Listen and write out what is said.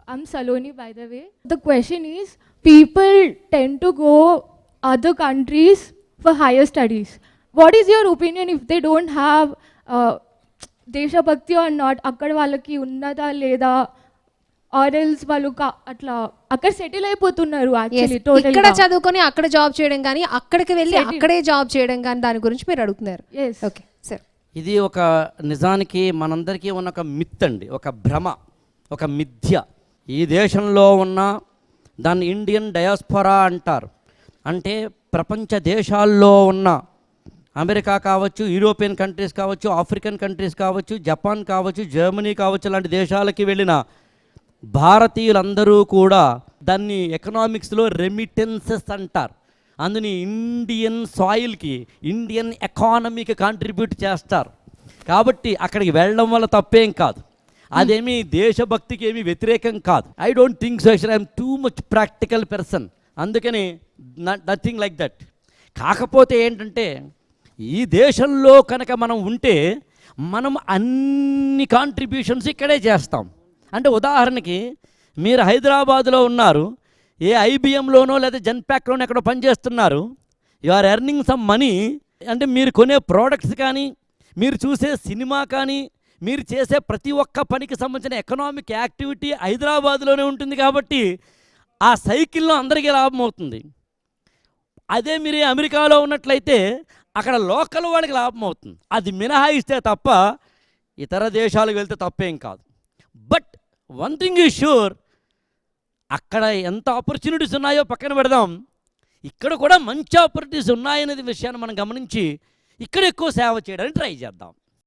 I'm Saloni, by the way. The question is, people tend to go other countries for higher studies. What is your opinion if they don't have Desha Bhakti or not? Akkad వాళ్ళకి ఉన్నదా లేదా, or else వాళ్ళు అట్లా అక్కడ settle అయిపోతున్నారు actually total. ఇక్కడ చదువుకొని అక్కడ జాబ్ చేయడం కానీ అక్కడికి వెళ్ళి అక్కడే జాబ్ చేయడం కానీ దాని గురించి మీరు అడుగుతున్నారు. ఓకే సార్, ఇది ఒక నిజానికి మనందరికీ ఉన్న ఒక మిత్ అండి, ఒక భ్రమ, ఒక మిథ్య. ఈ దేశంలో ఉన్న దాన్ని ఇండియన్ డయాస్పొరా అంటారు. అంటే ప్రపంచ దేశాల్లో ఉన్న అమెరికా కావచ్చు, యూరోపియన్ కంట్రీస్ కావచ్చు, ఆఫ్రికన్ కంట్రీస్ కావచ్చు, జపాన్ కావచ్చు, జర్మనీ కావచ్చు, లాంటి దేశాలకి వెళ్ళిన భారతీయులందరూ కూడా దాన్ని ఎకనామిక్స్లో రెమిటెన్సెస్ అంటారు. అందుని ఇండియన్ సాయిల్కి, ఇండియన్ ఎకానమీకి కాంట్రిబ్యూట్ చేస్తారు. కాబట్టి అక్కడికి వెళ్ళడం వల్ల తప్పేం కాదు, అదేమి దేశభక్తికి ఏమీ వ్యతిరేకం కాదు. I don't think so. I'm too much practical person, అందుకని నథింగ్ లైక్ దట్. కాకపోతే ఏంటంటే ఈ దేశంలో కనుక మనం ఉంటే మనం అన్ని కాంట్రిబ్యూషన్స్ ఇక్కడే చేస్తాం. అంటే ఉదాహరణకి మీరు హైదరాబాదులో ఉన్నారు, ఏ ఐబిఎంలోనో లేదా జెన్పాక్లోనో ఎక్కడో పనిచేస్తున్నారు, you are earning some money. అంటే మీరు కొనే ప్రోడక్ట్స్ కానీ, మీరు చూసే సినిమా కానీ, మీరు చేసే ప్రతి ఒక్క పనికి సంబంధించిన ఎకనామిక్ యాక్టివిటీ హైదరాబాద్లోనే ఉంటుంది. కాబట్టి ఆ సైకిల్లో అందరికీ లాభం అవుతుంది. అదే మీరు అమెరికాలో ఉన్నట్లయితే అక్కడ లోకల్ వాడికి లాభం అవుతుంది. అది మినహాయిస్తే తప్ప ఇతర దేశాలకు వెళ్తే తప్పేం కాదు. But one thing is sure, అక్కడ ఎంత ఆపర్చునిటీస్ ఉన్నాయో పక్కన పెడదాం, ఇక్కడ కూడా మంచి ఆపర్చునిటీస్ ఉన్నాయనేది విషయాన్ని మనం గమనించి ఇక్కడ ఎక్కువ సేవ చేయడానికి ట్రై చేద్దాం.